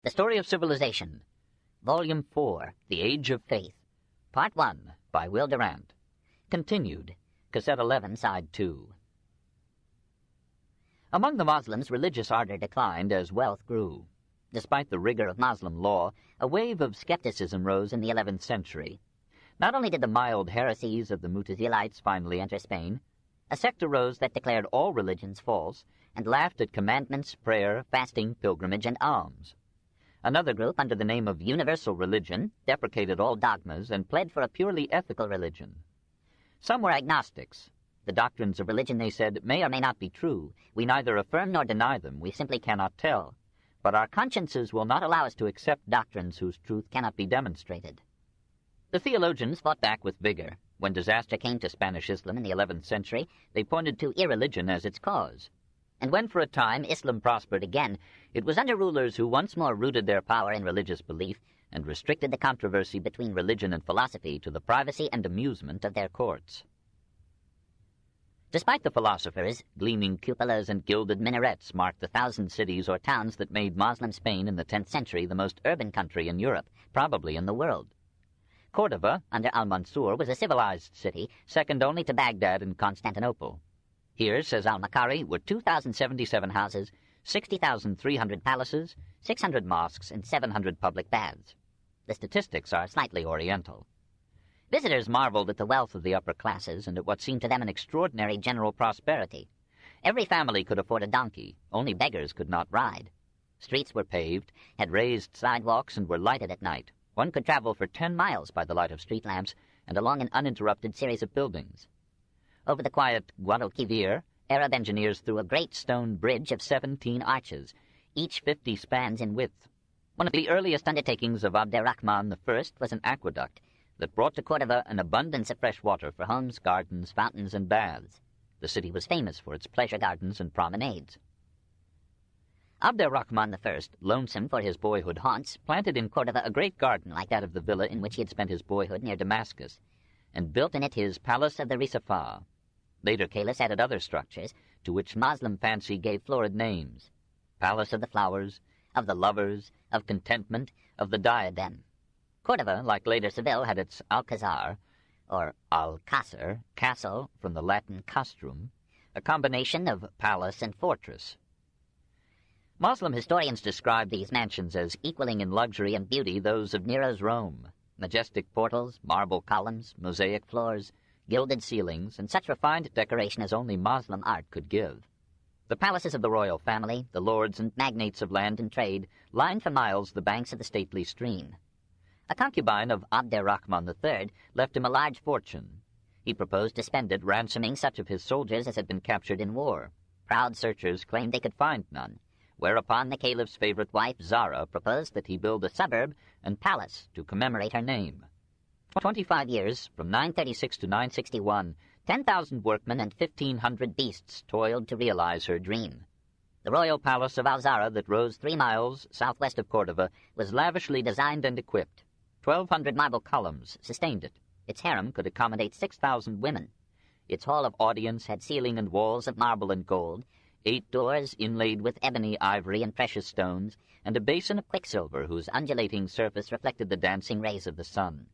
The Story of Civilization, Volume 4, The Age of Faith, Part 1, by Will Durant. Continued, Cassette 11, Side 2. Among the Muslims, religious ardor declined as wealth grew. Despite the rigor of Muslim law, a wave of skepticism rose in the 11th century. Not only did the mild heresies of the Mutazilites finally enter Spain, a sect arose that declared all religions false and laughed at commandments, prayer, fasting, pilgrimage, and alms. Another group, under the name of universal religion, deprecated all dogmas and pled for a purely ethical religion. Some were agnostics. The doctrines of religion, they said, may or may not be true. We neither affirm nor deny them. We simply cannot tell. But our consciences will not allow us to accept doctrines whose truth cannot be demonstrated. The theologians fought back with vigor. When disaster came to Spanish Islam in the 11th century, they pointed to irreligion as its cause. And when for a time Islam prospered again, it was under rulers who once more rooted their power in religious belief and restricted the controversy between religion and philosophy to the privacy and amusement of their courts. Despite the philosophers, gleaming cupolas and gilded minarets marked the 1,000 cities or towns that made Moslem Spain in the 10th century the most urban country in Europe, probably in the world. Cordova, under Al-Mansur, was a civilized city, second only to Baghdad and Constantinople. Here, says al-Makari, were 2,077 houses, 60,300 palaces, 600 mosques, and 700 public baths. The statistics are slightly oriental. Visitors marveled at the wealth of the upper classes and at what seemed to them an extraordinary general prosperity. Every family could afford a donkey. Only beggars could not ride. Streets were paved, had raised sidewalks, and were lighted at night. One could travel for 10 miles by the light of street lamps and along an uninterrupted series of buildings. Over the quiet Guadalquivir, Arab engineers threw a great stone bridge of 17 arches, each 50 spans in width. One of the earliest undertakings of Abderrahman I was an aqueduct that brought to Cordova an abundance of fresh water for homes, gardens, fountains, and baths. The city was famous for its pleasure gardens and promenades. Abderrahman I, lonesome for his boyhood haunts, planted in Cordova a great garden like that of the villa in which he had spent his boyhood near Damascus, and built in it his Palace of the Risafah. Later caliphs added other structures, to which Moslem fancy gave florid names: Palace of the Flowers, of the Lovers, of Contentment, of the Diadem. Cordova, like later Seville, had its Alcazar, or Alcázar, castle, from the Latin castrum, a combination of palace and fortress. Muslim historians describe these mansions as equaling in luxury and beauty those of Nero's Rome: majestic portals, marble columns, mosaic floors, gilded ceilings, and such refined decoration as only Moslem art could give. The palaces of the royal family, the lords and magnates of land and trade, lined for miles the banks of the stately stream. A concubine of Abderrahman III left him a large fortune. He proposed to spend it ransoming such of his soldiers as had been captured in war. Proud searchers claimed they could find none, whereupon the caliph's favorite wife, Zara, proposed that he build a suburb and palace to commemorate her name. 25 years, from 936 to 961, 10,000 workmen and 1,500 beasts toiled to realize her dream. The royal palace of Al-Zara, that rose 3 miles southwest of Cordova, was lavishly designed and equipped. 1,200 marble columns sustained it. Its harem could accommodate 6,000 women. Its hall of audience had ceiling and walls of marble and gold, 8 doors inlaid with ebony, ivory, and precious stones, and a basin of quicksilver whose undulating surface reflected the dancing rays of the sun.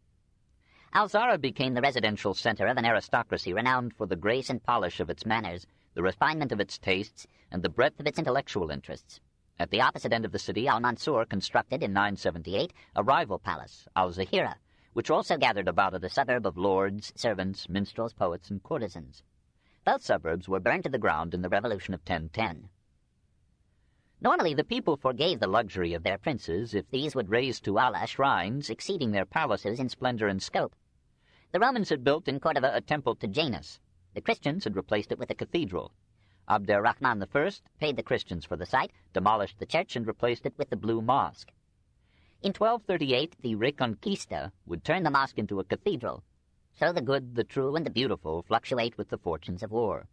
Al-Zara became the residential center of an aristocracy renowned for the grace and polish of its manners, the refinement of its tastes, and the breadth of its intellectual interests. At the opposite end of the city, Al-Mansur constructed in 978 a rival palace, Al-Zahira, which also gathered about it a suburb of lords, servants, minstrels, poets, and courtesans. Both suburbs were burned to the ground in the Revolution of 1010. Normally, the people forgave the luxury of their princes if these would raise to Allah shrines exceeding their palaces in splendor and scope. The Romans had built in Cordova a temple to Janus. The Christians had replaced it with a cathedral. Abderrahman I paid the Christians for the site, demolished the church, and replaced it with the Blue Mosque. In 1238, the Reconquista would turn the mosque into a cathedral. So the good, the true, and the beautiful fluctuate with the fortunes of war.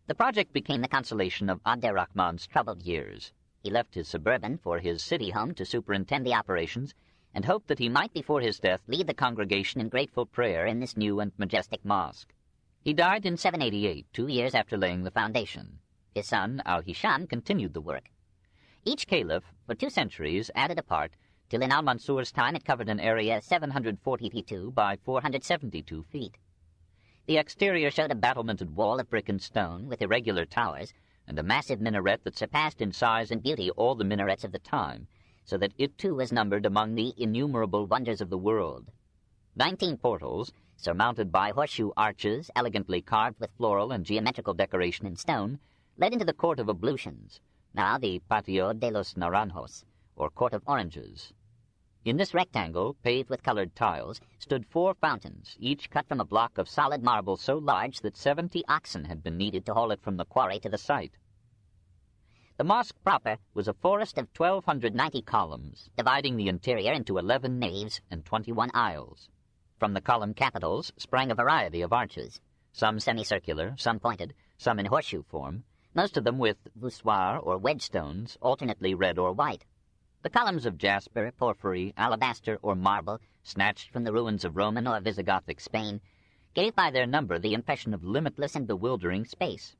The project became the consolation of Abderrahman's troubled years. He left his suburban for his city home to superintend the operations, and hoped that he might before his death lead the congregation in grateful prayer in this new and majestic mosque. He died in 788, 2 years after laying the foundation. His son, Al-Hisham, continued the work. Each caliph, for 2 centuries, added a part, till in Al-Mansur's time it covered an area 742 by 472 feet. The exterior showed a battlemented wall of brick and stone with irregular towers and a massive minaret that surpassed in size and beauty all the minarets of the time, so that it too was numbered among the innumerable wonders of the world. 19 portals, surmounted by horseshoe arches elegantly carved with floral and geometrical decoration in stone, led into the Court of Ablutions, now the Patio de los Naranjos, or Court of Oranges. In this rectangle, paved with colored tiles, stood 4 fountains, each cut from a block of solid marble so large that 70 oxen had been needed to haul it from the quarry to the site. The mosque proper was a forest of 1,290 columns, dividing the interior into 11 naves and 21 aisles. From the column capitals sprang a variety of arches, some semicircular, some pointed, some in horseshoe form, most of them with voussoirs or wedge stones, alternately red or white. The columns of jasper, porphyry, alabaster, or marble, snatched from the ruins of Roman or Visigothic Spain, gave by their number the impression of limitless and bewildering space.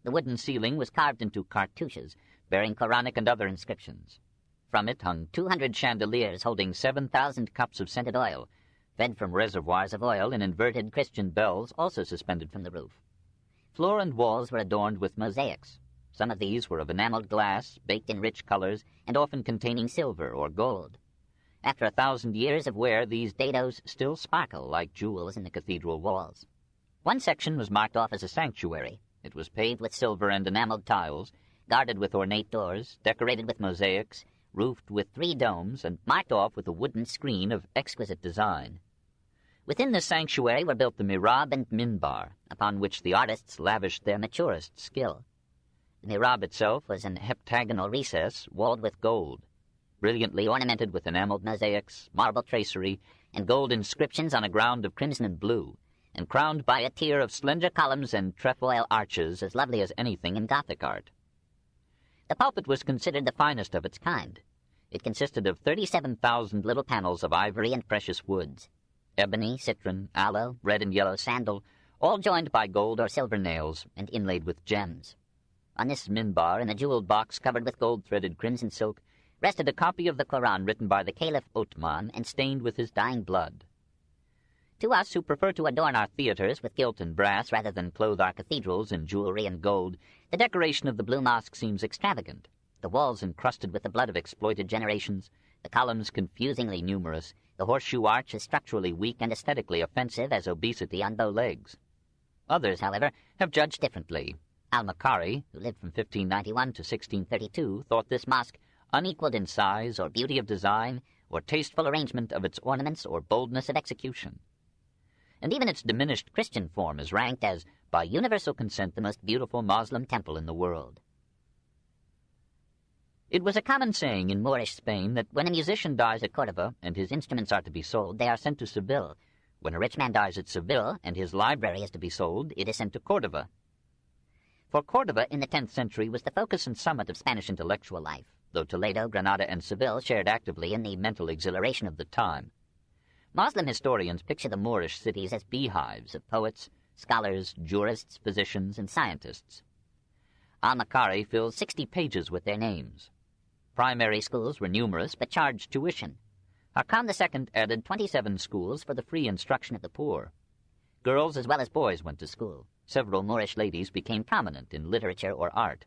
The wooden ceiling was carved into cartouches, bearing Quranic and other inscriptions. From it hung 200 chandeliers holding 7,000 cups of scented oil, fed from reservoirs of oil in inverted Christian bells also suspended from the roof. Floor and walls were adorned with mosaics. Some of these were of enameled glass, baked in rich colors, and often containing silver or gold. After 1,000 years of wear, these dados still sparkle like jewels in the cathedral walls. One section was marked off as a sanctuary. It was paved with silver and enameled tiles, guarded with ornate doors, decorated with mosaics, roofed with 3 domes, and marked off with a wooden screen of exquisite design. Within this sanctuary were built the mihrab and minbar, upon which the artists lavished their maturest skill. The mihrab itself was an heptagonal recess walled with gold, brilliantly ornamented with enameled mosaics, marble tracery, and gold inscriptions on a ground of crimson and blue, and crowned by a tier of slender columns and trefoil arches as lovely as anything in Gothic art. The pulpit was considered the finest of its kind. It consisted of 37,000 little panels of ivory and precious woods, ebony, citron, aloe, red and yellow sandal, all joined by gold or silver nails and inlaid with gems. On this minbar, in a jeweled box covered with gold-threaded crimson silk, rested a copy of the Koran written by the Caliph Othman and stained with his dying blood. To us who prefer to adorn our theaters with gilt and brass rather than clothe our cathedrals in jewelry and gold, the decoration of the Blue Mosque seems extravagant. The walls encrusted with the blood of exploited generations, the columns confusingly numerous, the horseshoe arch is structurally weak and aesthetically offensive as obesity on bow legs. Others, however, have judged differently. Al-Makari, who lived from 1591 to 1632, thought this mosque unequaled in size or beauty of design or tasteful arrangement of its ornaments or boldness of execution. And even its diminished Christian form is ranked as, by universal consent, the most beautiful Moslem temple in the world. It was a common saying in Moorish Spain that when a musician dies at Cordova and his instruments are to be sold, they are sent to Seville. When a rich man dies at Seville and his library is to be sold, it is sent to Cordova. For Cordova in the 10th century was the focus and summit of Spanish intellectual life, though Toledo, Granada, and Seville shared actively in the mental exhilaration of the time. Muslim historians picture the Moorish cities as beehives of poets, scholars, jurists, physicians, and scientists. Al-Makari fills 60 pages with their names. Primary schools were numerous but charged tuition. Hakan II added 27 schools for the free instruction of the poor. Girls as well as boys went to school. Several Moorish ladies became prominent in literature or art.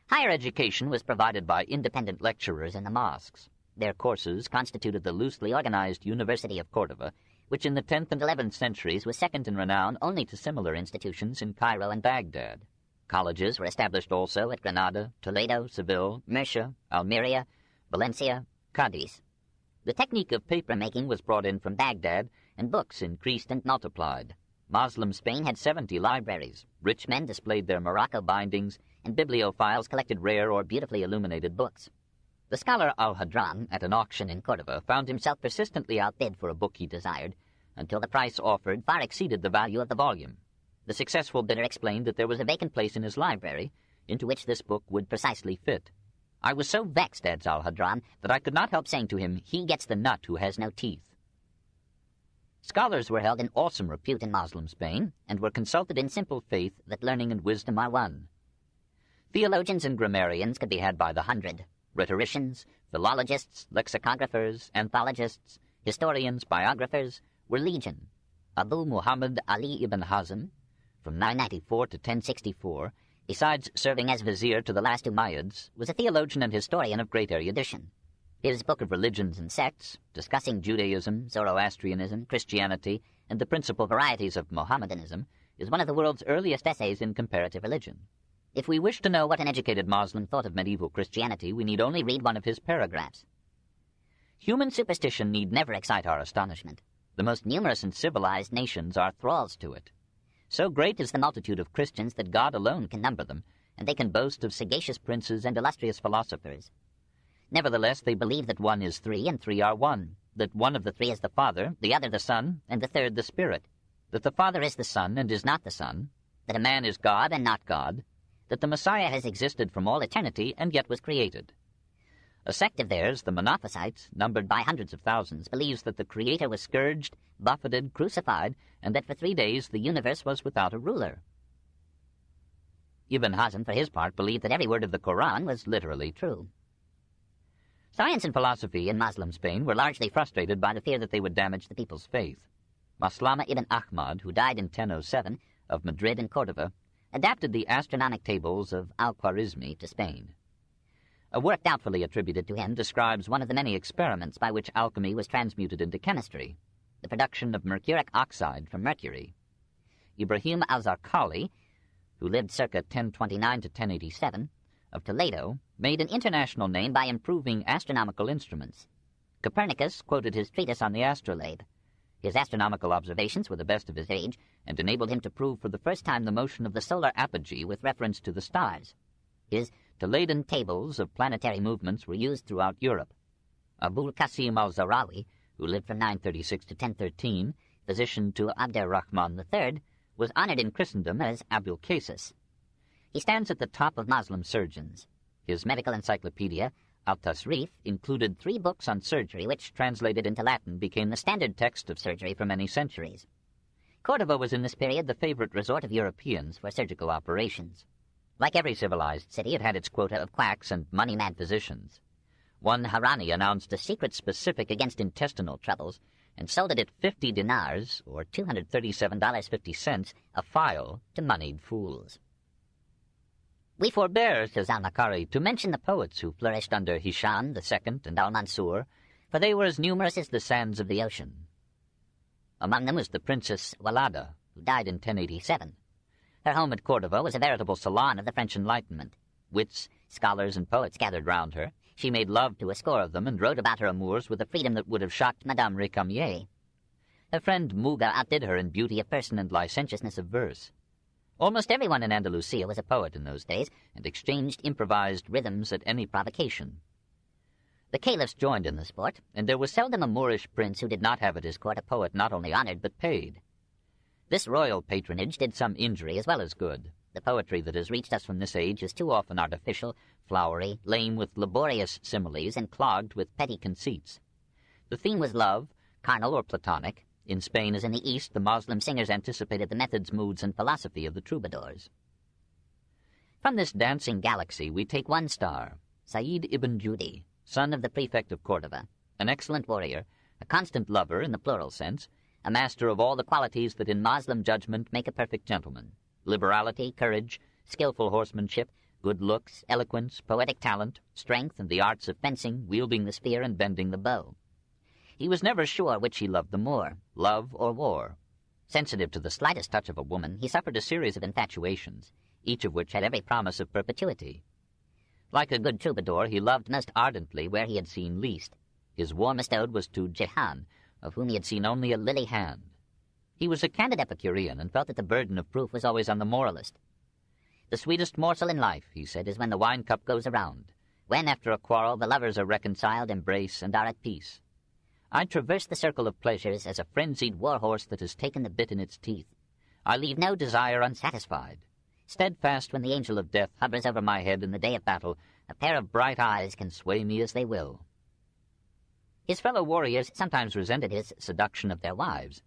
Higher education was provided by independent lecturers in the mosques. Their courses constituted the loosely organized University of Cordova, which in the 10th and 11th centuries was second in renown only to similar institutions in Cairo and Baghdad. Colleges were established also at Granada, Toledo, Seville, Murcia, Almeria, Valencia, Cadiz. The technique of paper-making was brought in from Baghdad, and books increased and multiplied. Moslem Spain had 70 libraries. Rich men displayed their Morocco bindings, and bibliophiles collected rare or beautifully illuminated books. The scholar Al-Hadran, at an auction in Cordova, found himself persistently outbid for a book he desired, until the price offered far exceeded the value of the volume. The successful bidder explained that there was a vacant place in his library, into which this book would precisely fit. I was so vexed, adds Al-Hadran, that I could not help saying to him, "He gets the nut who has no teeth." Scholars were held in awesome repute in Moslem Spain, and were consulted in simple faith that learning and wisdom are one. Theologians and grammarians could be had by the hundred. Rhetoricians, philologists, lexicographers, anthologists, historians, biographers were legion. Abu Muhammad Ali ibn Hazm, from 994 to 1064, besides serving as vizier to the last Umayyads, was a theologian and historian of great erudition. His book of religions and sects, discussing Judaism, Zoroastrianism, Christianity, and the principal varieties of Mohammedanism, is one of the world's earliest essays in comparative religion. If we wish to know what an educated Moslem thought of medieval Christianity, we need only read one of his paragraphs. Human superstition need never excite our astonishment. The most numerous and civilized nations are thralls to it. So great is the multitude of Christians that God alone can number them, and they can boast of sagacious princes and illustrious philosophers. Nevertheless, they believe that one is three, and three are one, that one of the three is the Father, the other the Son, and the third the Spirit, that the Father is the Son and is not the Son, that a man is God and not God, that the Messiah has existed from all eternity and yet was created. A sect of theirs, the Monophysites, numbered by hundreds of thousands, believes that the Creator was scourged, buffeted, crucified, and that for 3 days the universe was without a ruler. Ibn Hazm, for his part, believed that every word of the Koran was literally true. Science and philosophy in Muslim Spain were largely frustrated by the fear that they would damage the people's faith. Maslama ibn Ahmad, who died in 1007, of Madrid and Cordova, adapted the astronomic tables of Al-Khwarizmi to Spain. A work doubtfully attributed to him describes one of the many experiments by which alchemy was transmuted into chemistry, the production of mercuric oxide from mercury. Ibrahim al-Zarqali, who lived circa 1029 to 1087, of Toledo, made an international name by improving astronomical instruments. Copernicus quoted his treatise on the astrolabe. His astronomical observations were the best of his age, and enabled him to prove for the first time the motion of the solar apogee with reference to the stars. His Toledan tables of planetary movements were used throughout Europe. Abul Qasim al-Zahrawi, who lived from 936 to 1013, physician to Abd ar-Rahman III, was honored in Christendom as Abul Qasis. He stands at the top of Muslim surgeons. His medical encyclopedia, Al-Tasrif, included 3 books on surgery which, translated into Latin, became the standard text of surgery for many centuries. Cordova was in this period the favorite resort of Europeans for surgical operations. Like every civilized city, it had its quota of quacks and money-mad physicians. One Harani announced a secret specific against intestinal troubles and sold it at 50 dinars, or $237.50, a file to moneyed fools. We forbear, says al-Nakari, to mention the poets who flourished under Hisham II and al-Mansur, for they were as numerous as the sands of the ocean. Among them was the Princess Walada, who died in 1087. Her home at Cordova was a veritable salon of the French Enlightenment. Wits, scholars, and poets gathered round her. She made love to a score of them and wrote about her amours with a freedom that would have shocked Madame Récamier. Her friend Muga outdid her in beauty of person and licentiousness of verse. Almost everyone in Andalusia was a poet in those days, and exchanged improvised rhythms at any provocation. The caliphs joined in the sport, and there was seldom a Moorish prince who did not have at his court a poet not only honored but paid. This royal patronage did some injury as well as good. The poetry that has reached us from this age is too often artificial, flowery, lame with laborious similes, and clogged with petty conceits. The theme was love, carnal or platonic. In Spain as in the East, the Moslem singers anticipated the methods, moods, and philosophy of the troubadours. From this dancing galaxy we take one star, Said ibn Judi, son of the prefect of Cordova, an excellent warrior, a constant lover in the plural sense, a master of all the qualities that in Moslem judgment make a perfect gentleman: liberality, courage, skillful horsemanship, good looks, eloquence, poetic talent, strength, and the arts of fencing, wielding the spear and bending the bow. He was never sure which he loved the more, love or war. Sensitive to the slightest touch of a woman, he suffered a series of infatuations, each of which had every promise of perpetuity. Like a good troubadour, he loved most ardently where he had seen least. His warmest ode was to Jehan, of whom he had seen only a lily hand. He was a candid Epicurean, and felt that the burden of proof was always on the moralist. The sweetest morsel in life, he said, is when the wine cup goes around, when, after a quarrel, the lovers are reconciled, embrace, and are at peace. I traverse the circle of pleasures as a frenzied war-horse that has taken the bit in its teeth. I leave no desire unsatisfied. Steadfast when the angel of death hovers over my head in the day of battle, a pair of bright eyes can sway me as they will. His fellow warriors sometimes resented his seduction of their wives.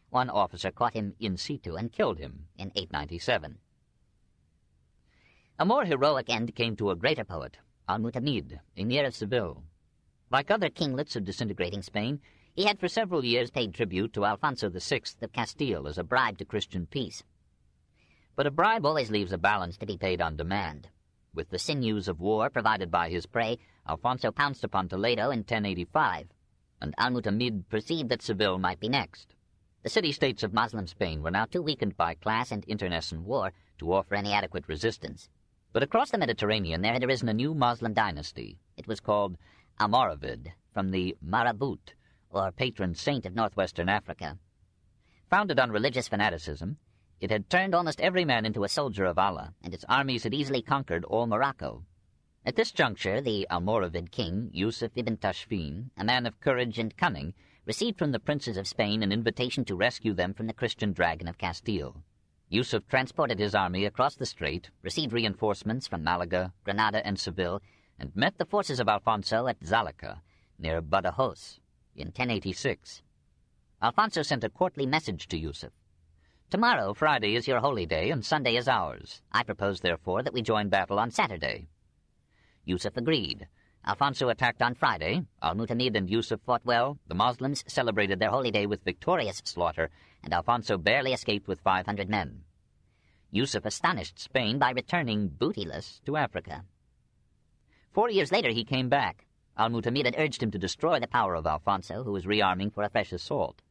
One officer caught him in situ and killed him in 897. A more heroic end came to a greater poet, Almoravid, Emir of Seville. Like other kinglets of disintegrating Spain, he had for several years paid tribute to Alfonso VI of Castile as a bribe to Christian peace. But a bribe always leaves a balance to be paid on demand. With the sinews of war provided by his prey, Alfonso pounced upon Toledo in 1085, and Almoravid perceived that Seville might be next. The city-states of Moslem Spain were now too weakened by class and internecine war to offer any adequate resistance. But across the Mediterranean there had arisen a new Moslem dynasty. It was called Almoravid, from the Marabout, or patron saint of northwestern Africa. Founded on religious fanaticism, it had turned almost every man into a soldier of Allah, and its armies had easily conquered all Morocco. At this juncture, the Almoravid king, Yusuf ibn Tashfin, a man of courage and cunning, received from the princes of Spain an invitation to rescue them from the Christian dragon of Castile. Yusuf transported his army across the strait, received reinforcements from Malaga, Granada, and Seville, and met the forces of Alfonso at Zalika, near Badajoz, in 1086. Alfonso sent a courtly message to Yusuf. "Tomorrow, Friday, is your holy day, and Sunday is ours. I propose, therefore, that we join battle on Saturday." Yusuf agreed. Alfonso attacked on Friday. Almoravid and Yusuf fought well. The Moslems celebrated their holy day with victorious slaughter, and Alfonso barely escaped with 500 men. Yusuf astonished Spain by returning bootyless to Africa. 4 years later he came back. Almoravid had urged him to destroy the power of Alfonso, who was rearming for a fresh assault.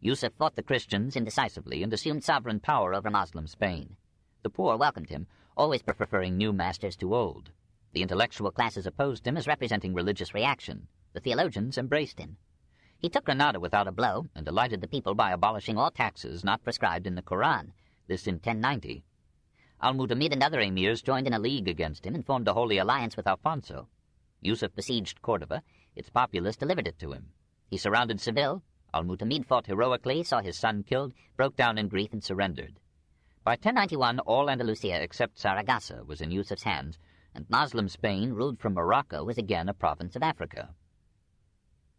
Yusuf fought the Christians indecisively and assumed sovereign power over Moslem Spain. The poor welcomed him, always preferring new masters to old. The intellectual classes opposed him as representing religious reaction. The theologians embraced him. He took Granada without a blow and delighted the people by abolishing all taxes not prescribed in the Koran, this in 1090. Almoravid and other emirs joined in a league against him and formed a holy alliance with Alfonso. Yusuf besieged Cordova. Its populace delivered it to him. He surrounded Seville. Almoravid fought heroically, saw his son killed, broke down in grief, and surrendered. By 1091, all Andalusia except Saragossa was in Yusuf's hands, and Moslem Spain, ruled from Morocco, was again a province of Africa.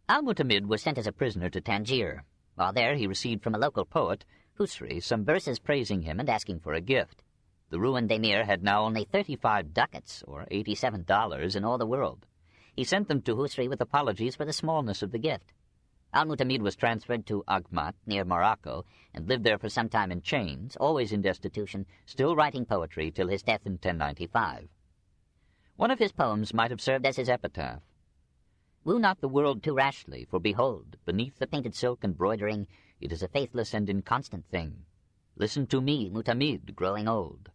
Almoravid was sent as a prisoner to Tangier. While there, he received from a local poet, Husri, some verses praising him and asking for a gift. The ruined emir had now only 35 ducats, or $87, in all the world. He sent them to Husri with apologies for the smallness of the gift. Almoravid was transferred to Agmat, near Morocco, and lived there for some time in chains, always in destitution, still writing poetry till his death in 1095. One of his poems might have served as his epitaph. "Woo not the world too rashly, for behold, beneath the painted silk and broidering, it is a faithless and inconstant thing. Listen to me, Mutamid, growing old."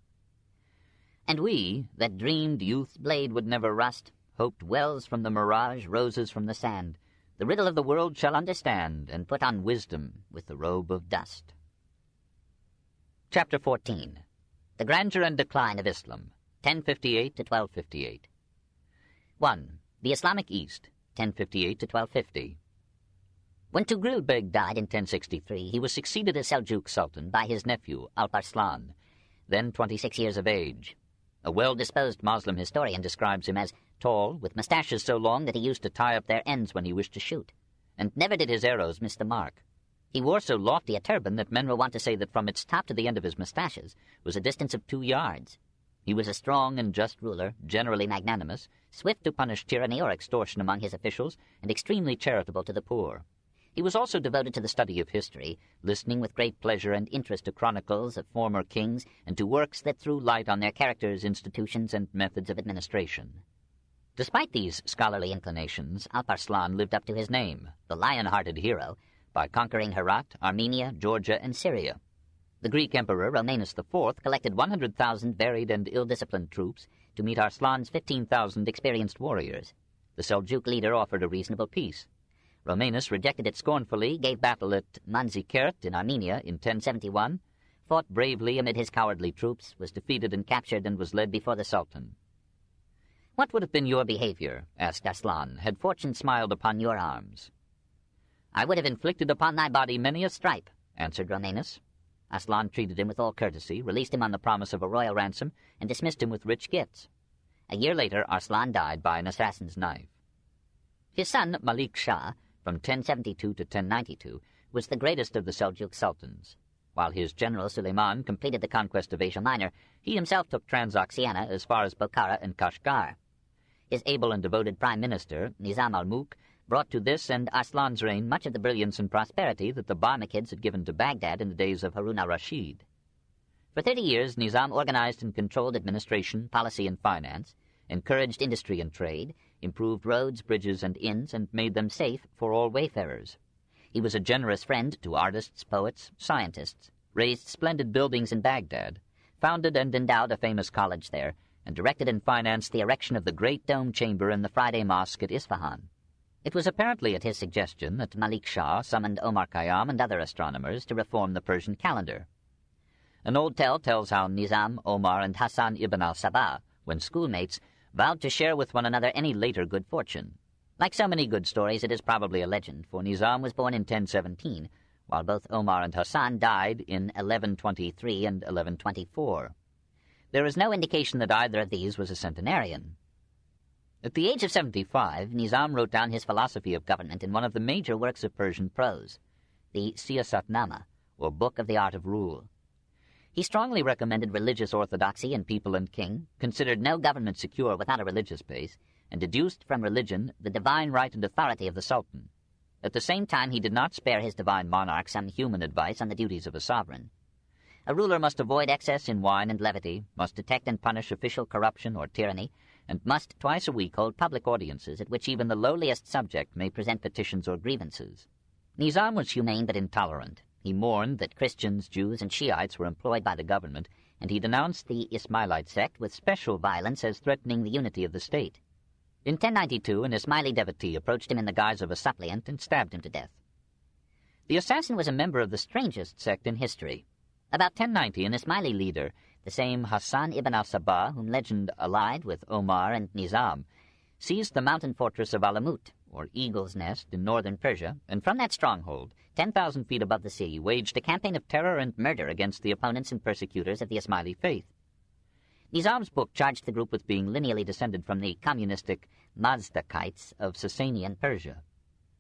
And we, that dreamed youth's blade would never rust, hoped wells from the mirage, roses from the sand, the riddle of the world shall understand, and put on wisdom with the robe of dust. Chapter 14. The Grandeur and Decline of Islam, 1058 to 1258. 1. The Islamic East, 1058 to 1250. When Tugril Beg died in 1063, he was succeeded as Seljuk Sultan by his nephew, Alparslan, then 26 years of age. A well-disposed Moslem historian describes him as tall, with mustaches so long that he used to tie up their ends when he wished to shoot, and never did his arrows miss the mark. He wore so lofty a turban that men were wont to say that from its top to the end of his mustaches was a distance of 2 yards. He was a strong and just ruler, generally magnanimous, swift to punish tyranny or extortion among his officials, and extremely charitable to the poor. He was also devoted to the study of history, listening with great pleasure and interest to chronicles of former kings and to works that threw light on their characters, institutions, and methods of administration. Despite these scholarly inclinations, Alparslan lived up to his name, the lion-hearted hero, by conquering Herat, Armenia, Georgia, and Syria. The Greek Emperor Romanus IV collected 100,000 varied and ill-disciplined troops to meet Arslan's 15,000 experienced warriors. The Seljuk leader offered a reasonable peace. Romanus rejected it scornfully, gave battle at Manzikert in Armenia in 1071, fought bravely amid his cowardly troops, was defeated and captured, and was led before the Sultan. "What would have been your behavior," asked Arslan, "had fortune smiled upon your arms?" "I would have inflicted upon thy body many a stripe," answered Romanus. Arslan treated him with all courtesy, released him on the promise of a royal ransom, and dismissed him with rich gifts. A year later, Arslan died by an assassin's knife. His son, Malik Shah, from 1072 to 1092, was the greatest of the Seljuk sultans. While his general Suleiman completed the conquest of Asia Minor, he himself took Transoxiana as far as Bokhara and Kashgar. His able and devoted prime minister, Nizam al-Mulk, brought to this and Aslan's reign much of the brilliance and prosperity that the Barmakids had given to Baghdad in the days of Harun al-Rashid. For 30 years, Nizam organized and controlled administration, policy, and finance, encouraged industry and trade, improved roads, bridges, and inns, and made them safe for all wayfarers. He was a generous friend to artists, poets, scientists, raised splendid buildings in Baghdad, founded and endowed a famous college there, and directed and financed the erection of the Great Dome Chamber in the Friday Mosque at Isfahan. It was apparently at his suggestion that Malik Shah summoned Omar Khayyam and other astronomers to reform the Persian calendar. An old tale tells how Nizam, Omar, and Hassan ibn al-Sabah, when schoolmates, vowed to share with one another any later good fortune. Like so many good stories, it is probably a legend, for Nizam was born in 1017, while both Omar and Hassan died in 1123 and 1124. There is no indication that either of these was a centenarian. At the age of 75, Nizam wrote down his philosophy of government in one of the major works of Persian prose, the Siyasatnama, or Book of the Art of Rule. He strongly recommended religious orthodoxy in people and king, considered no government secure without a religious base, and deduced from religion the divine right and authority of the Sultan. At the same time, he did not spare his divine monarch some human advice on the duties of a sovereign. A ruler must avoid excess in wine and levity, must detect and punish official corruption or tyranny, and must twice a week hold public audiences at which even the lowliest subject may present petitions or grievances. Nizam was humane but intolerant. He mourned that Christians, Jews, and Shiites were employed by the government, and he denounced the Ismailite sect with special violence as threatening the unity of the state. In 1092, an Ismaili devotee approached him in the guise of a suppliant and stabbed him to death. The assassin was a member of the strangest sect in history. About 1090, an Ismaili leader, the same Hassan ibn al-Sabah, whom legend allied with Omar and Nizam, seized the mountain fortress of Alamut, or Eagle's Nest, in northern Persia, and from that stronghold, 10,000 feet above the sea, waged a campaign of terror and murder against the opponents and persecutors of the Ismaili faith. Nizam's book charged the group with being lineally descended from the communistic Mazdakites of Sasanian Persia.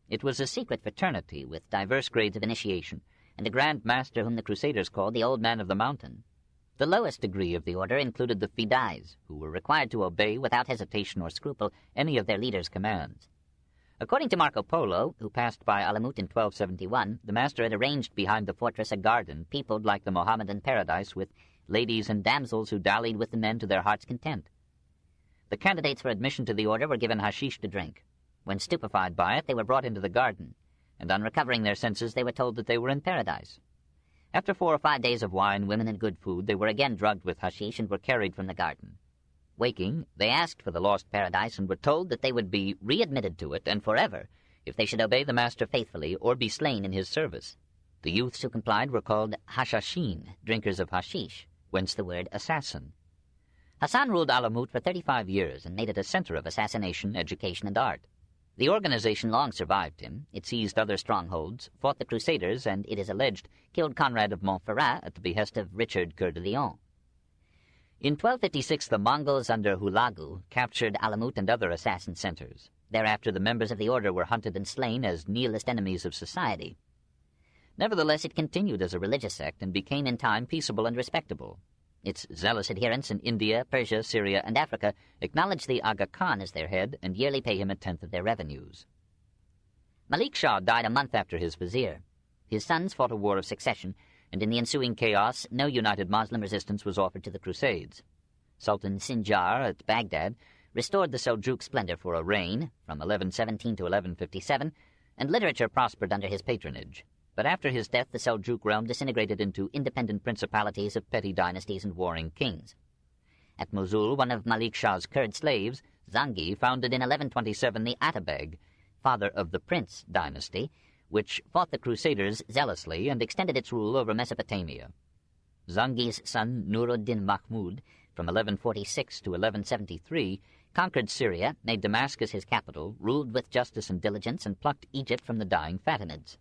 It was a secret fraternity with diverse grades of initiation, and a Grand Master whom the Crusaders called the Old Man of the Mountain. The lowest degree of the order included the Fidais, who were required to obey without hesitation or scruple any of their leaders' commands. According to Marco Polo, who passed by Alamut in 1271, the master had arranged behind the fortress a garden peopled like the Mohammedan paradise with ladies and damsels who dallied with the men to their heart's content. The candidates for admission to the order were given hashish to drink. When stupefied by it, they were brought into the garden, and on recovering their senses, they were told that they were in paradise. After 4 or 5 days of wine, women, and good food, they were again drugged with hashish and were carried from the garden. Waking, they asked for the lost paradise and were told that they would be readmitted to it and forever if they should obey the master faithfully or be slain in his service. The youths who complied were called hashashin, drinkers of hashish, whence the word assassin. Hassan ruled Alamut for 35 years and made it a center of assassination, education, and art. The organization long survived him. It seized other strongholds, fought the Crusaders, and, it is alleged, killed Conrad of Montferrat at the behest of Richard Coeur de Lion. In 1256, the Mongols under Hulagu captured Alamut and other assassin centers. Thereafter, the members of the order were hunted and slain as nihilist enemies of society. Nevertheless, it continued as a religious sect and became in time peaceable and respectable. Its zealous adherents in India, Persia, Syria, and Africa acknowledge the Aga Khan as their head and yearly pay him 1/10 of their revenues. Malik Shah died a month after his vizier. His sons fought a war of succession, and in the ensuing chaos, no united Moslem resistance was offered to the Crusades. Sultan Sinjar at Baghdad restored the Seljuk splendor for a reign, from 1117 to 1157, and literature prospered under his patronage. But after his death, the Seljuk realm disintegrated into independent principalities of petty dynasties and warring kings. At Mosul, one of Malik Shah's Kurd slaves, Zangi, founded in 1127 the Atabeg, father of the Prince dynasty, which fought the Crusaders zealously and extended its rule over Mesopotamia. Zangi's son Nuruddin Mahmud, from 1146 to 1173, conquered Syria, made Damascus his capital, ruled with justice and diligence, and plucked Egypt from the dying Fatimids.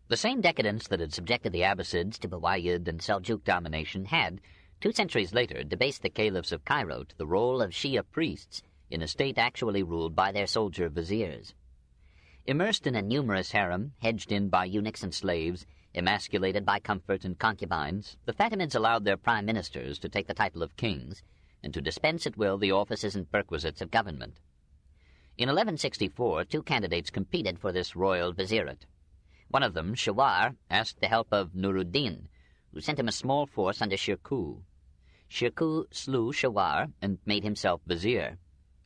The same decadence that had subjected the Abbasids to Buwayyid and Seljuk domination had, 2 centuries later, debased the caliphs of Cairo to the role of Shia priests in a state actually ruled by their soldier viziers. Immersed in a numerous harem, hedged in by eunuchs and slaves, Emasculated by comfort and concubines, the Fatimids allowed their prime ministers to take the title of kings and to dispense at will the offices and perquisites of government. In 1164, two candidates competed for this royal vizierate. One of them, Shawar, asked the help of Nuruddin, who sent him a small force under Shirkuh. Shirkuh slew Shawar and made himself vizier.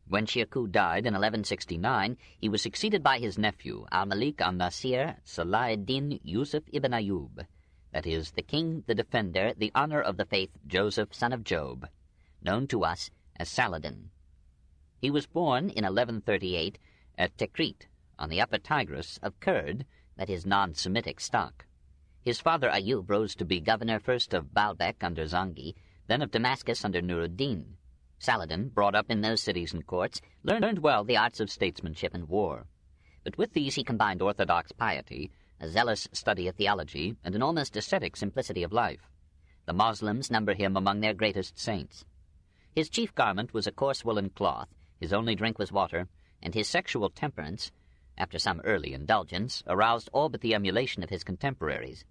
When Shirkuh died in 1169, he was succeeded by his nephew, al-Malik al-Nasir Saladin Yusuf ibn Ayyub, that is, the king, the defender, the honor of the faith, Joseph, son of Job, known to us as Saladin. He was born in 1138 at Tikrit, on the upper Tigris, of Kurd, that is, non-Semitic stock. His father Ayyub rose to be governor first of Baalbek under Zangi, then of Damascus under Nuruddin. Saladin, brought up in those cities and courts, learned well the arts of statesmanship and war. But with these he combined orthodox piety, a zealous study of theology, and an almost ascetic simplicity of life. The Moslems number him among their greatest saints. His chief garment was a coarse woolen cloth, his only drink was water, and his sexual temperance, after some early indulgence, aroused all but the emulation of his contemporaries.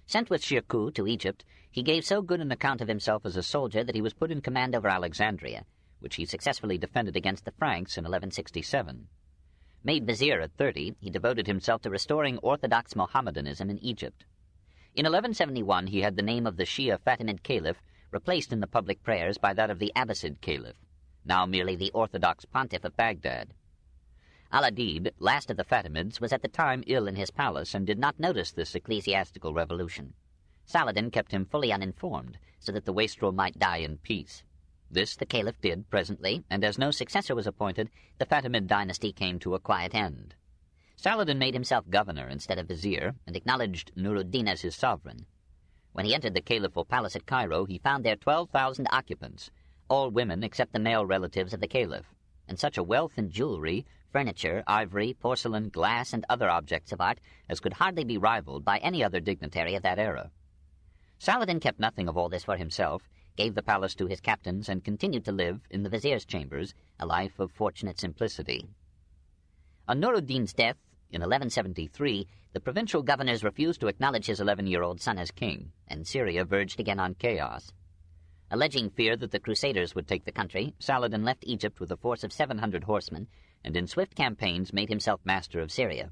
Sent with Shirkuh to Egypt, he gave so good an account of himself as a soldier that he was put in command over Alexandria, which he successfully defended against the Franks in 1167. Made vizier at 30, he devoted himself to restoring orthodox Mohammedanism in Egypt. In 1171 he had the name of the Shia Fatimid Caliph replaced in the public prayers by that of the Abbasid Caliph, now merely the Orthodox Pontiff of Baghdad. Al-Adid, last of the Fatimids, was at the time ill in his palace and did not notice this ecclesiastical revolution. Saladin kept him fully uninformed, so that the wastrel might die in peace. This the caliph did presently, and as no successor was appointed, the Fatimid dynasty came to a quiet end. Saladin made himself governor instead of vizier, and acknowledged Nuruddin as his sovereign. When he entered the caliphal palace at Cairo, he found there 12,000 occupants, all women except the male relatives of the caliph, and such a wealth in jewelry, furniture, ivory, porcelain, glass, and other objects of art as could hardly be rivaled by any other dignitary of that era. Saladin kept nothing of all this for himself, gave the palace to his captains, and continued to live in the vizier's chambers, a life of fortunate simplicity. On Nuruddin's death, in 1173, the provincial governors refused to acknowledge his 11-year-old son as king, and Syria verged again on chaos. Alleging fear that the Crusaders would take the country, Saladin left Egypt with a force of 700 horsemen, and in swift campaigns made himself master of Syria.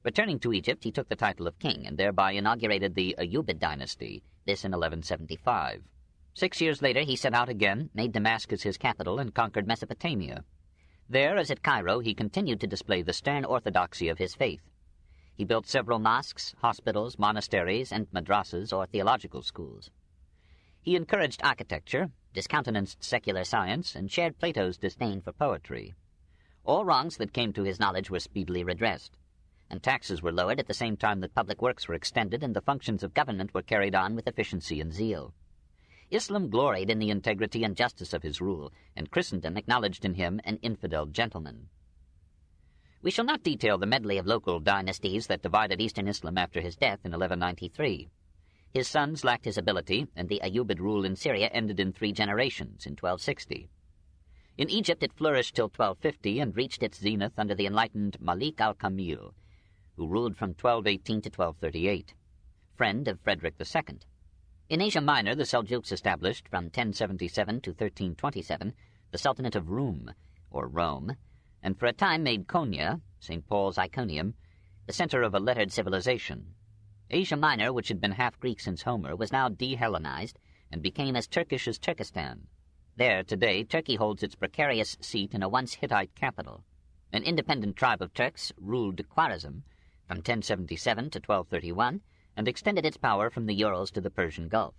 Returning to Egypt, he took the title of king, and thereby inaugurated the Ayyubid dynasty, this in 1175. 6 years later he set out again, made Damascus his capital, and conquered Mesopotamia. There, as at Cairo, he continued to display the stern orthodoxy of his faith. He built several mosques, hospitals, monasteries, and madrasas, or theological schools. He encouraged architecture, discountenanced secular science, and shared Plato's disdain for poetry. All wrongs that came to his knowledge were speedily redressed, and taxes were lowered at the same time that public works were extended and the functions of government were carried on with efficiency and zeal. Islam gloried in the integrity and justice of his rule, and Christendom acknowledged in him an infidel gentleman. We shall not detail the medley of local dynasties that divided Eastern Islam after his death in 1193. His sons lacked his ability, and the Ayyubid rule in Syria ended in 3 generations, in 1260. In Egypt it flourished till 1250 and reached its zenith under the enlightened Malik al-Kamil, who ruled from 1218 to 1238, friend of Frederick II. In Asia Minor the Seljuks established, from 1077 to 1327, the Sultanate of Rum, or Rome, and for a time made Konya, St. Paul's Iconium, the center of a lettered civilization. Asia Minor, which had been half Greek since Homer, was now de-Hellenized and became as Turkish as Turkestan. There, today, Turkey holds its precarious seat in a once Hittite capital. An independent tribe of Turks ruled Khwarezm from 1077 to 1231 and extended its power from the Urals to the Persian Gulf.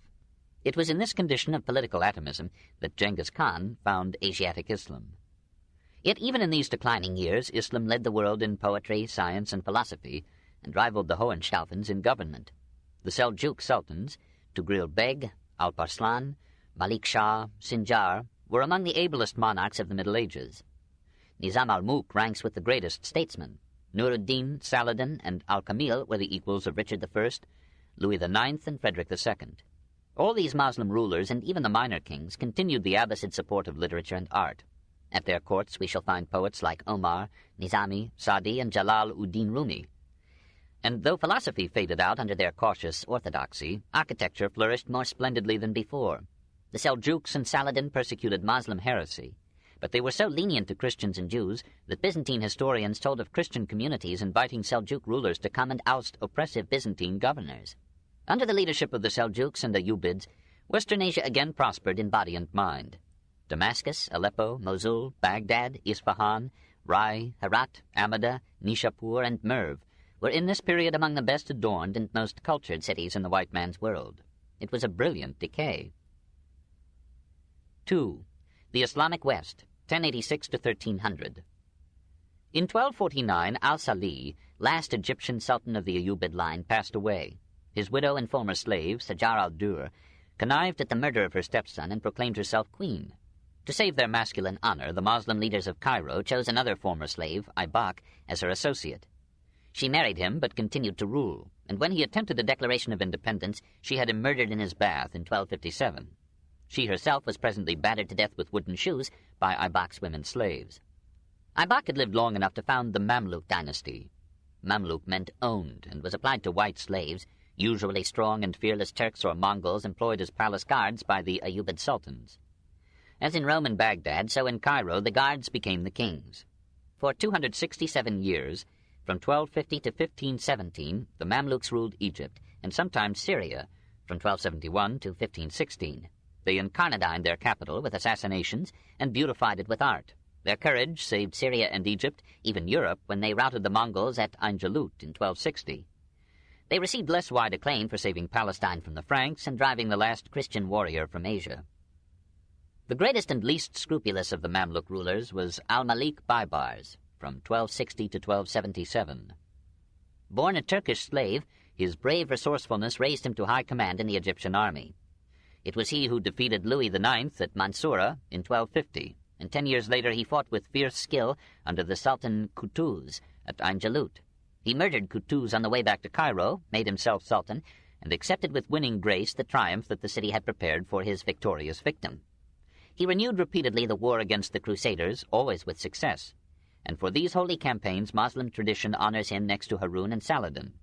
It was in this condition of political atomism that Genghis Khan found Asiatic Islam. Yet even in these declining years, Islam led the world in poetry, science, and philosophy, and rivaled the Hohenstaufens in government. The Seljuk Sultans, Tugril Beg, Alparslan, Malik Shah, Sinjar, were among the ablest monarchs of the Middle Ages. Nizam al-Mulk ranks with the greatest statesmen. Nuruddin, Saladin, and Al-Kamil were the equals of Richard I, Louis IX, and Frederick II. All these Muslim rulers, and even the minor kings, continued the Abbasid support of literature and art. At their courts we shall find poets like Omar, Nizami, Sadi, and Jalal-ud-Din Rumi. And though philosophy faded out under their cautious orthodoxy, architecture flourished more splendidly than before. The Seljuks and Saladin persecuted Moslem heresy, but they were so lenient to Christians and Jews that Byzantine historians told of Christian communities inviting Seljuk rulers to come and oust oppressive Byzantine governors. Under the leadership of the Seljuks and Ayyubids, Western Asia again prospered in body and mind. Damascus, Aleppo, Mosul, Baghdad, Isfahan, Rai, Herat, Amida, Nishapur, and Merv were in this period among the best adorned and most cultured cities in the white man's world. It was a brilliant decay. 2. The Islamic West, 1086 to 1300. In 1249, al-Salih, last Egyptian sultan of the Ayyubid line, passed away. His widow and former slave, Sajar al-Dur, connived at the murder of her stepson and proclaimed herself queen. To save their masculine honor, the Moslem leaders of Cairo chose another former slave, Aybak, as her associate. She married him but continued to rule, and when he attempted a declaration of independence, she had him murdered in his bath in 1257. She herself was presently battered to death with wooden shoes by Aybak's women slaves. Aybak had lived long enough to found the Mamluk dynasty. Mamluk meant owned, and was applied to white slaves, usually strong and fearless Turks or Mongols employed as palace guards by the Ayyubid sultans. As in Rome and Baghdad, so in Cairo the guards became the kings. For 267 years, from 1250 to 1517, the Mamluks ruled Egypt, and sometimes Syria, from 1271 to 1516. They incarnadined their capital with assassinations and beautified it with art. Their courage saved Syria and Egypt, even Europe, when they routed the Mongols at Ain Jalut in 1260. They received less wide acclaim for saving Palestine from the Franks and driving the last Christian warrior from Asia. The greatest and least scrupulous of the Mamluk rulers was Al-Malik Baybars, from 1260 to 1277. Born a Turkish slave, his brave resourcefulness raised him to high command in the Egyptian army. It was he who defeated Louis IX at Mansoura in 1250, and 10 years later he fought with fierce skill under the Sultan Qutuz at Ain Jalut. He murdered Qutuz on the way back to Cairo, made himself sultan, and accepted with winning grace the triumph that the city had prepared for his victorious victim. He renewed repeatedly the war against the Crusaders, always with success, and for these holy campaigns Moslem tradition honors him next to Harun and Saladin.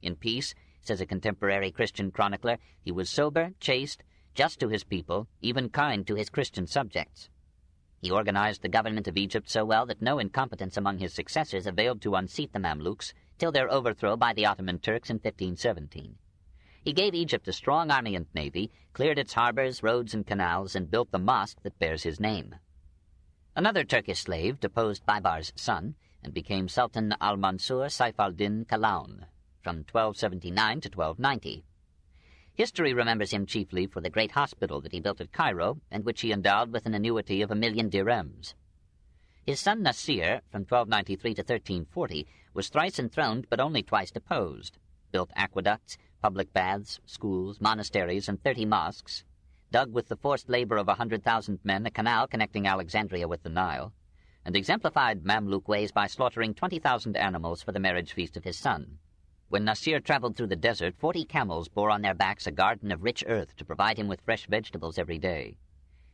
In peace, says a contemporary Christian chronicler, he was sober, chaste, just to his people, even kind to his Christian subjects. He organized the government of Egypt so well that no incompetence among his successors availed to unseat the Mamluks till their overthrow by the Ottoman Turks in 1517. He gave Egypt a strong army and navy, cleared its harbors, roads, and canals, and built the mosque that bears his name. Another Turkish slave deposed Baybar's son and became Sultan al-Mansur Saif al-Din Kalaun from 1279 to 1290. History remembers him chiefly for the great hospital that he built at Cairo and which he endowed with an annuity of 1,000,000 dirhams. His son Nasir, from 1293 to 1340, was thrice enthroned but only twice deposed, built aqueducts, public baths, schools, monasteries, and 30 mosques, dug with the forced labor of 100,000 men a canal connecting Alexandria with the Nile, and exemplified Mamluk ways by slaughtering 20,000 animals for the marriage feast of his son. When Nasir traveled through the desert, 40 camels bore on their backs a garden of rich earth to provide him with fresh vegetables every day.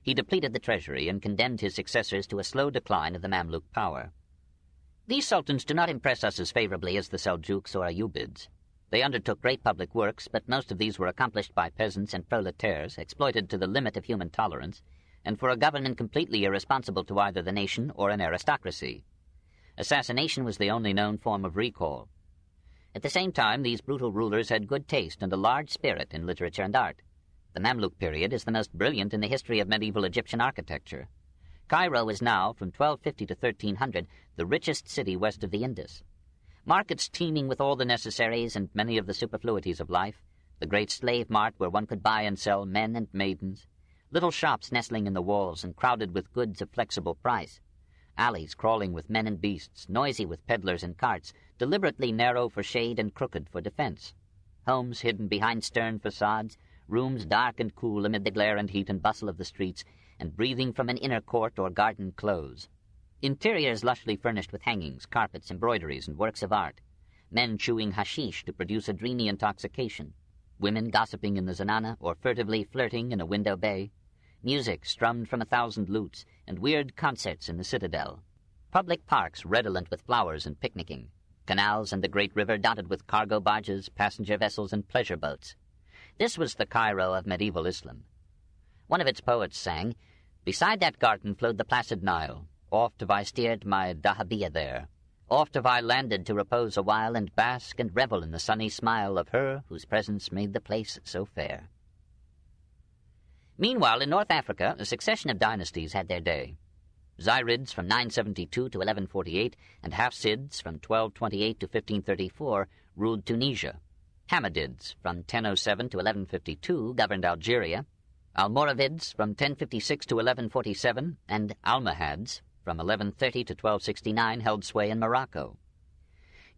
He depleted the treasury and condemned his successors to a slow decline of the Mamluk power. These sultans do not impress us as favorably as the Seljuks or Ayyubids. They undertook great public works, but most of these were accomplished by peasants and proletaires, exploited to the limit of human tolerance, and for a government completely irresponsible to either the nation or an aristocracy. Assassination was the only known form of recall. At the same time, these brutal rulers had good taste and a large spirit in literature and art. The Mamluk period is the most brilliant in the history of medieval Egyptian architecture. Cairo is now, from 1250 to 1300, the richest city west of the Indus. Markets teeming with all the necessaries and many of the superfluities of life, the great slave mart where one could buy and sell men and maidens, little shops nestling in the walls and crowded with goods of flexible price, alleys crawling with men and beasts, noisy with peddlers and carts, deliberately narrow for shade and crooked for defense, homes hidden behind stern facades, rooms dark and cool amid the glare and heat and bustle of the streets, and breathing from an inner court or garden close. Interiors lushly furnished with hangings, carpets, embroideries, and works of art. Men chewing hashish to produce a dreamy intoxication. Women gossiping in the zanana or furtively flirting in a window bay. Music strummed from 1,000 lutes, and weird concerts in the citadel. Public parks redolent with flowers and picnicking. canals and the great river dotted with cargo barges, passenger vessels, and pleasure boats. This was the Cairo of medieval Islam. One of its poets sang, "Beside that garden flowed the placid Nile. Oft have I steered my dahabeah there. Oft have I landed to repose a while and bask and revel in the sunny smile of her whose presence made the place so fair." Meanwhile, in North Africa, a succession of dynasties had their day. Zirids from 972 to 1148 and Hafsids from 1228 to 1534 ruled Tunisia. Hammadids from 1007 to 1152 governed Algeria. Almoravids from 1056 to 1147 and Almohads from 1130 to 1269 held sway in Morocco.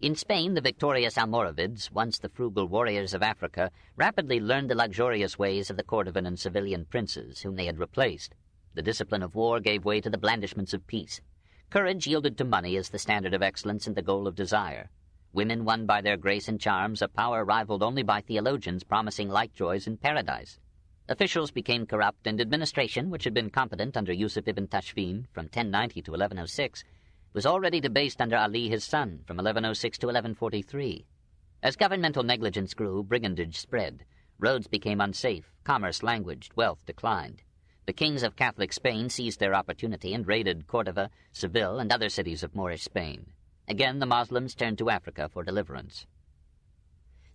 In Spain, the victorious Almoravids, once the frugal warriors of Africa, rapidly learned the luxurious ways of the Cordovan and Sevillian princes, whom they had replaced. The discipline of war gave way to the blandishments of peace. Courage yielded to money as the standard of excellence and the goal of desire. Women won by their grace and charms a power rivaled only by theologians promising like joys in paradise. Officials became corrupt, and administration, which had been competent under Yusuf ibn Tashfin from 1090 to 1106, was already debased under Ali his son from 1106 to 1143. As governmental negligence grew, brigandage spread. Roads became unsafe, commerce languished, wealth declined. The kings of Catholic Spain seized their opportunity and raided Cordova, Seville, and other cities of Moorish Spain. Again, the Moslems turned to Africa for deliverance.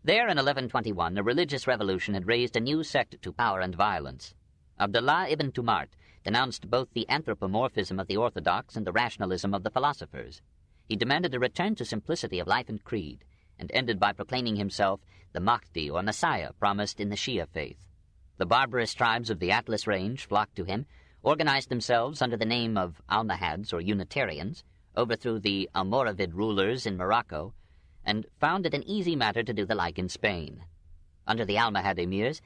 There, in 1121, a religious revolution had raised a new sect to power and violence. Abdullah ibn Tumart denounced both the anthropomorphism of the orthodox and the rationalism of the philosophers. He demanded a return to simplicity of life and creed, and ended by proclaiming himself the Mahdi, or Messiah, promised in the Shia faith. The barbarous tribes of the Atlas Range flocked to him, organized themselves under the name of Almohads, or Unitarians, overthrew the Almoravid rulers in Morocco, and found it an easy matter to do the like in Spain. Under the Almohad emirs,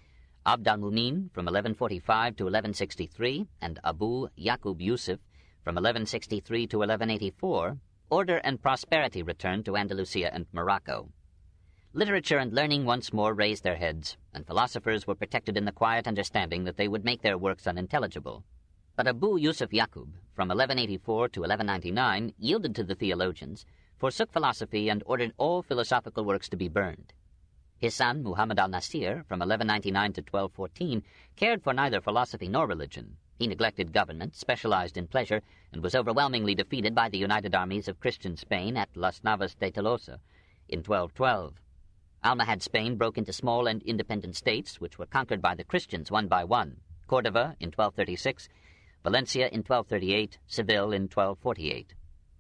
Abd al-Mumin from 1145 to 1163 and Abu Yaqub Yusuf from 1163 to 1184, order and prosperity returned to Andalusia and Morocco. Literature and learning once more raised their heads, and philosophers were protected in the quiet understanding that they would make their works unintelligible. But Abu Yusuf Yaqub, from 1184 to 1199, yielded to the theologians, forsook philosophy, and ordered all philosophical works to be burned. His son, Muhammad al-Nasir, from 1199 to 1214, cared for neither philosophy nor religion. He neglected government, specialized in pleasure, and was overwhelmingly defeated by the united armies of Christian Spain at Las Navas de Tolosa in 1212. Almohad Spain broke into small and independent states, which were conquered by the Christians one by one: Cordova in 1236, Valencia in 1238, Seville in 1248.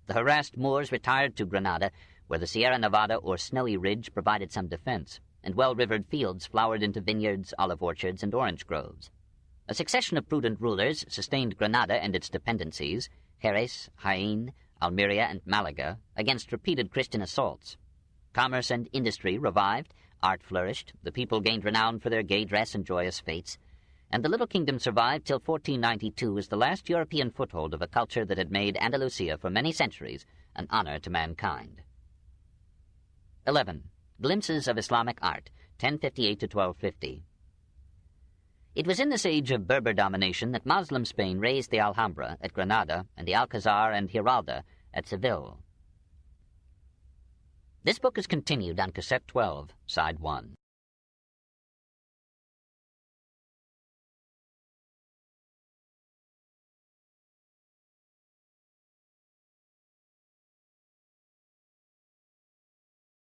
The harassed Moors retired to Granada, where the Sierra Nevada or Snowy Ridge provided some defense, and well-rivered fields flowered into vineyards, olive orchards, and orange groves. A succession of prudent rulers sustained Granada and its dependencies, Jerez, Jaén, Almeria, and Malaga, against repeated Christian assaults. Commerce and industry revived, art flourished, the people gained renown for their gay dress and joyous fetes, and the little kingdom survived till 1492 as the last European foothold of a culture that had made Andalusia for many centuries an honor to mankind. 11. Glimpses of Islamic Art, 1058 to 1250. It was in this age of Berber domination that Moslem Spain raised the Alhambra at Granada and the Alcazar and Giralda at Seville. This book is continued on Cassette 12, Side 1.